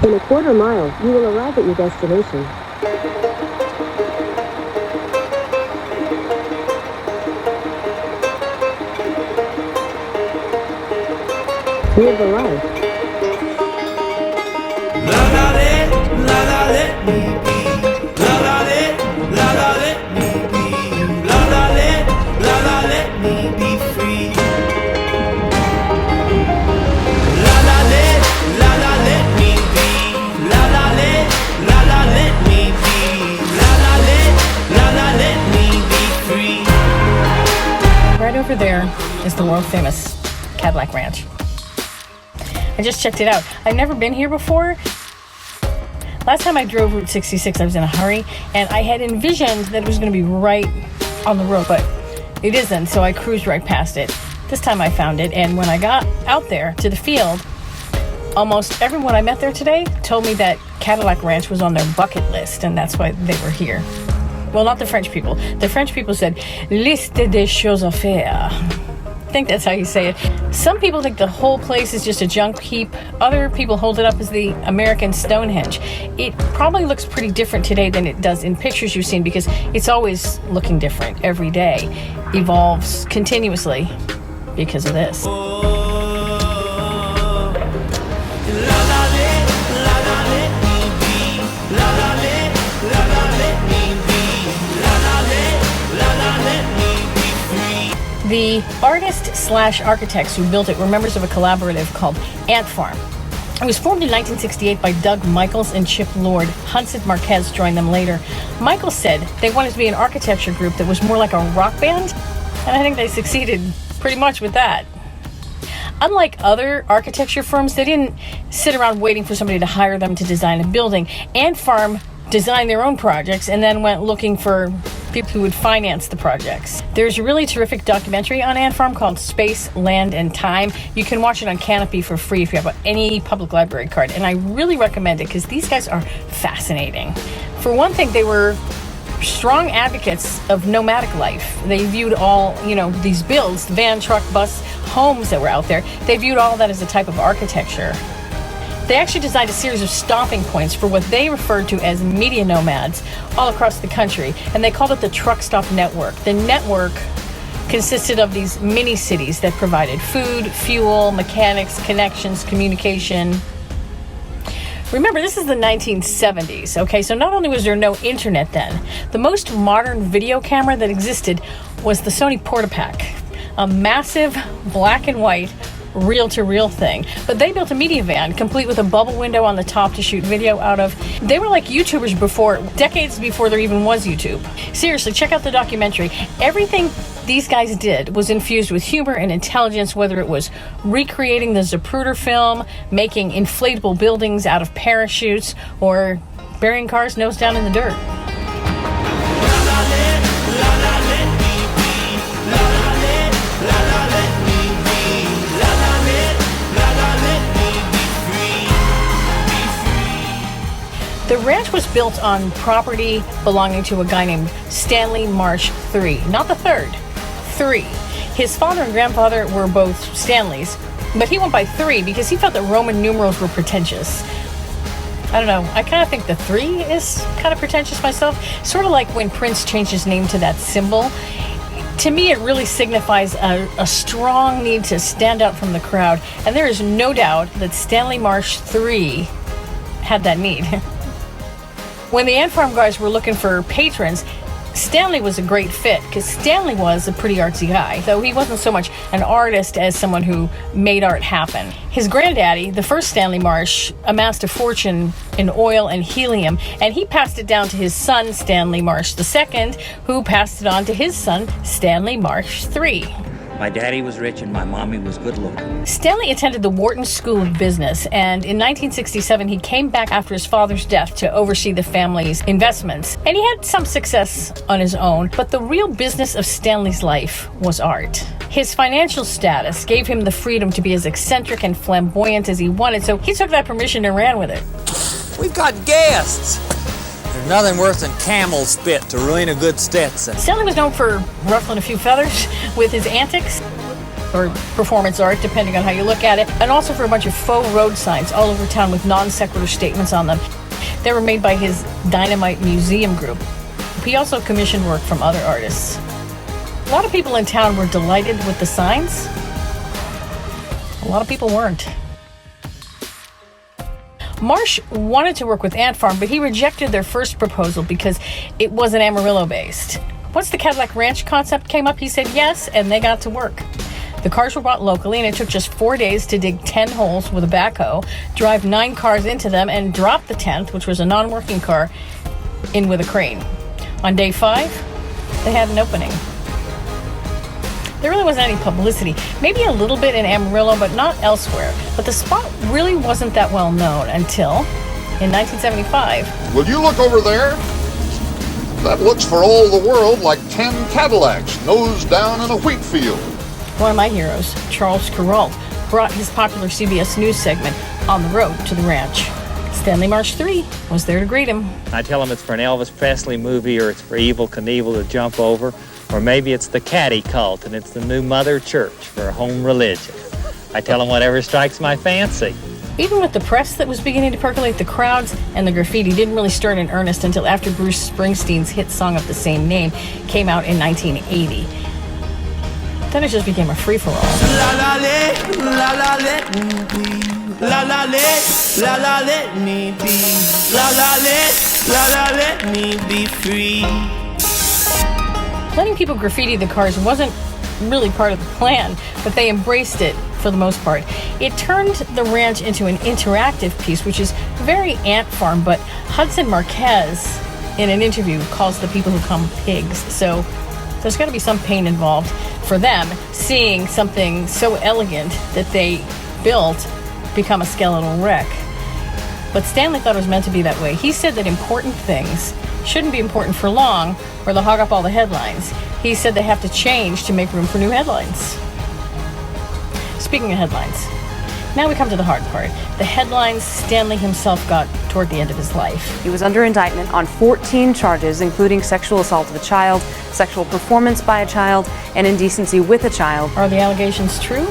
In a quarter mile, you will arrive at your destination. We have arrived. La la let me be. La la let me be. La let me be free. La la let me be. La la let me be. La let me be free. Right over there is the world famous Cadillac Ranch. I just checked it out. I've never been here before. Last time I drove Route 66, I was in a hurry, and I had envisioned that it was going to be right on the road, but it isn't, so I cruised right past it. This time I found it, and when I got out there to the field, almost everyone I met there today told me that Cadillac Ranch was on their bucket list, and that's why they were here. Well, not the French people. The French people said, liste des choses à faire. I think that's how you say it. Some people think the whole place is just a junk heap. Other people hold it up as the American Stonehenge. It probably looks pretty different today than it does in pictures you've seen because it's always looking different every day. Evolves continuously because of this. The artist/architects who built it were members of a collaborative called Ant Farm. It was formed in 1968 by Doug Michaels and Chip Lord. Hudson Marquez joined them later. Michaels said they wanted to be an architecture group that was more like a rock band, and I think they succeeded pretty much with that. Unlike other architecture firms, they didn't sit around waiting for somebody to hire them to design a building. Ant Farm designed their own projects and then went looking for people who would finance the projects. There's a really terrific documentary on Ant Farm called Space, Land, and Time. You can watch it on Canopy for free if you have any public library card, and I really recommend it because these guys are fascinating. For one thing, they were strong advocates of nomadic life. They viewed all, these builds, the van, truck, bus, homes that were out there, they viewed all that as a type of architecture. They actually designed a series of stopping points for what they referred to as media nomads all across the country, and they called it the Truck Stop Network. The network consisted of these mini cities that provided food, fuel, mechanics, connections, communication. Remember, this is the 1970s, okay? So not only was there no internet then, the most modern video camera that existed was the Sony Portapak, a massive black and white reel-to-reel thing. But they built a media van complete with a bubble window on the top to shoot video out of. They were like YouTubers before, decades before there even was YouTube. Seriously, check out the documentary. Everything these guys did was infused with humor and intelligence, whether it was recreating the Zapruder film, making inflatable buildings out of parachutes, or burying cars nose down in the dirt. The ranch was built on property belonging to a guy named Stanley Marsh III, not the third, III. His father and grandfather were both Stanleys, but he went by III because he felt that Roman numerals were pretentious. I don't know, I kind of think the 3 is kind of pretentious myself, sort of like when Prince changed his name to that symbol. To me, it really signifies a strong need to stand out from the crowd, and there is no doubt that Stanley Marsh III had that need. When the Ant Farm guys were looking for patrons, Stanley was a great fit because Stanley was a pretty artsy guy, though he wasn't so much an artist as someone who made art happen. His granddaddy, the first Stanley Marsh, amassed a fortune in oil and helium, and he passed it down to his son, Stanley Marsh II, who passed it on to his son, Stanley Marsh III. My daddy was rich and my mommy was good looking. Stanley attended the Wharton School of Business, and in 1967 he came back after his father's death to oversee the family's investments. And he had some success on his own, but the real business of Stanley's life was art. His financial status gave him the freedom to be as eccentric and flamboyant as he wanted, so he took that permission and ran with it. We've got guests! There's nothing worse than camel spit to ruin a good Stetson. Stanley was known for ruffling a few feathers with his antics. or performance art, depending on how you look at it, and also for a bunch of faux road signs all over town with non sequitur statements on them. They were made by his Dynamite Museum group. He also commissioned work from other artists. A lot of people in town were delighted with the signs. A lot of people weren't. Marsh wanted to work with Ant Farm, but he rejected their first proposal because it wasn't Amarillo-based. Once the Cadillac Ranch concept came up, he said yes, and they got to work. The cars were bought locally, and it took just 4 days to dig 10 holes with a backhoe, drive 9 cars into them, and drop the 10th, which was a non-working car, in with a crane. On day 5, they had an opening. There really wasn't any publicity. Maybe a little bit in Amarillo, but not elsewhere. But the spot really wasn't that well known until, in 1975. Will you look over there? That looks for all the world like 10 Cadillacs nose down in a wheat field. One of my heroes, Charles Kuralt, brought his popular CBS News segment On the Road to the Ranch. Stanley Marsh III was there to greet him. I tell him it's for an Elvis Presley movie, or it's for Evel Knievel to jump over, or maybe it's the Caddy cult and it's the new Mother Church for a home religion. I tell him whatever strikes my fancy. Even with the press that was beginning to percolate, the crowds and the graffiti didn't really start in earnest until after Bruce Springsteen's hit song of the same name came out in 1980. Then it just became a free-for-all. La la let, la la let me be. La la let me be. La la let me be free. Letting people graffiti the cars wasn't really part of the plan, but they embraced it for the most part. It turned the ranch into an interactive piece, which is very Ant Farm, but Hudson Marquez, in an interview, calls the people who come pigs. So there's got to be some pain involved for them seeing something so elegant that they built become a skeletal wreck. But Stanley thought it was meant to be that way. He said that important things shouldn't be important for long or they'll hog up all the headlines. He said they have to change to make room for new headlines. Speaking of headlines, now we come to the hard part. The headlines Stanley himself got toward the end of his life. He was under indictment on 14 charges, including sexual assault of a child, sexual performance by a child, and indecency with a child. Are the allegations true?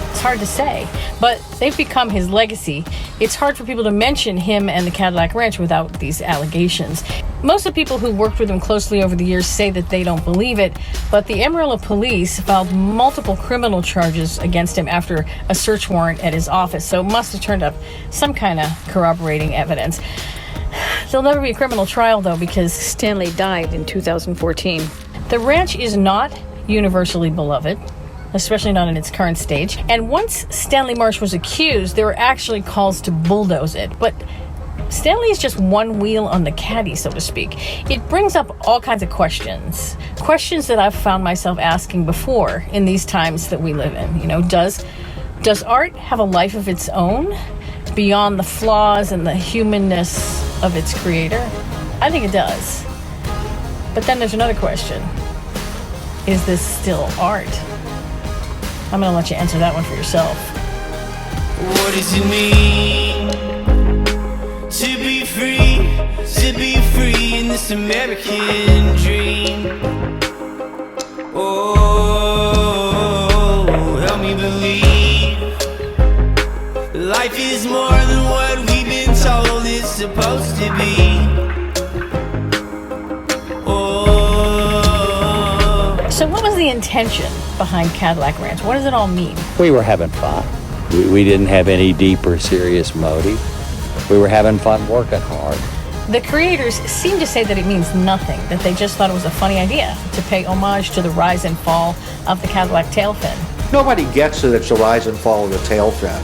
It's hard to say, but they've become his legacy. It's hard for people to mention him and the Cadillac Ranch without these allegations. Most of the people who worked with him closely over the years say that they don't believe it, but the Amarillo police filed multiple criminal charges against him after a search warrant at his office, so it must have turned up some kind of corroborating evidence. There'll never be a criminal trial, though, because Stanley died in 2014. The ranch is not universally beloved, especially not in its current stage. And once Stanley Marsh was accused, there were actually calls to bulldoze it. But Stanley is just one wheel on the caddy, so to speak. It brings up all kinds of questions. Questions that I've found myself asking before in these times that we live in. You know, does art have a life of its own beyond the flaws and the humanness of its creator? I think it does. But then there's another question. Is this still art? I'm going to let you answer that one for yourself. What does it mean to be free? To be free in this American dream? Oh, help me believe life is more than what we've been told it's supposed to be. So what was the intention behind Cadillac Ranch? What does it all mean? We were having fun. We didn't have any deep or serious motive. We were having fun working hard. The creators seem to say that it means nothing, that they just thought it was a funny idea to pay homage to the rise and fall of the Cadillac tail fin. Nobody gets that it's the rise and fall of the tail fin,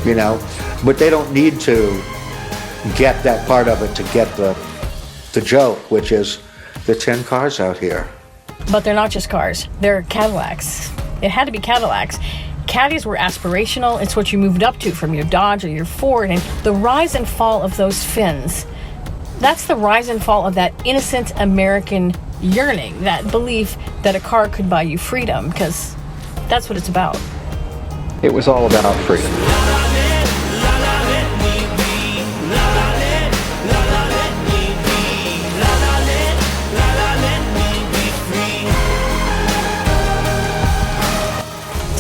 you know, but they don't need to get that part of it to get the joke, which is the 10 cars out here. But they're not just cars, they're Cadillacs. It had to be Cadillacs. Caddies were aspirational. It's what you moved up to from your Dodge or your Ford. And the rise and fall of those fins, that's the rise and fall of that innocent American yearning, that belief that a car could buy you freedom, because that's what it's about. It was all about freedom.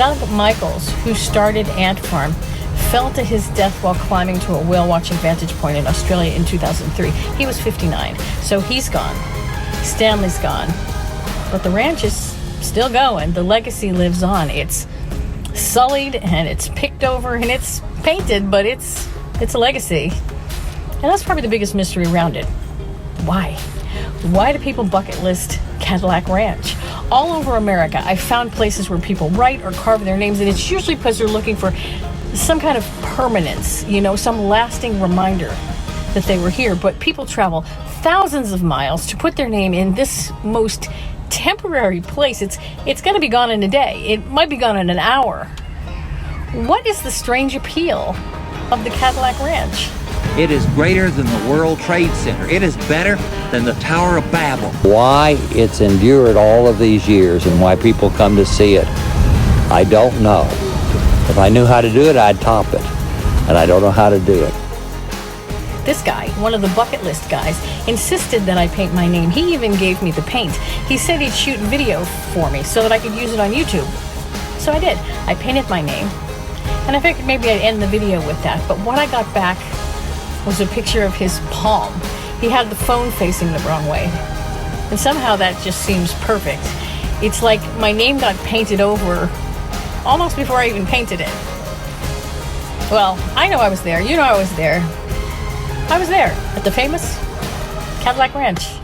Doug Michaels, who started Ant Farm, fell to his death while climbing to a whale-watching vantage point in Australia in 2003. He was 59, so he's gone. Stanley's gone. But the ranch is still going. The legacy lives on. It's sullied, and it's picked over, and it's painted, but it's a legacy. And that's probably the biggest mystery around it. Why? Why do people bucket list Cadillac Ranch? All over America, I found places where people write or carve their names, and it's usually because they're looking for some kind of permanence, some lasting reminder that they were here. But people travel thousands of miles to put their name in this most temporary place. It's going to be gone in a day. It might be gone in an hour. What is the strange appeal of the Cadillac Ranch? It is greater than the World Trade Center. It is better than the Tower of Babel. Why it's endured all of these years and why people come to see it, I don't know. If I knew how to do it, I'd top it. And I don't know how to do it. This guy, one of the bucket list guys, insisted that I paint my name. He even gave me the paint. He said he'd shoot video for me so that I could use it on YouTube. So I did. I painted my name. And I figured maybe I'd end the video with that. But what I got back was a picture of his palm. He had the phone facing the wrong way. And somehow that just seems perfect. It's like my name got painted over almost before I even painted it. Well, I know I was there. You know I was there. I was there at the famous Cadillac Ranch.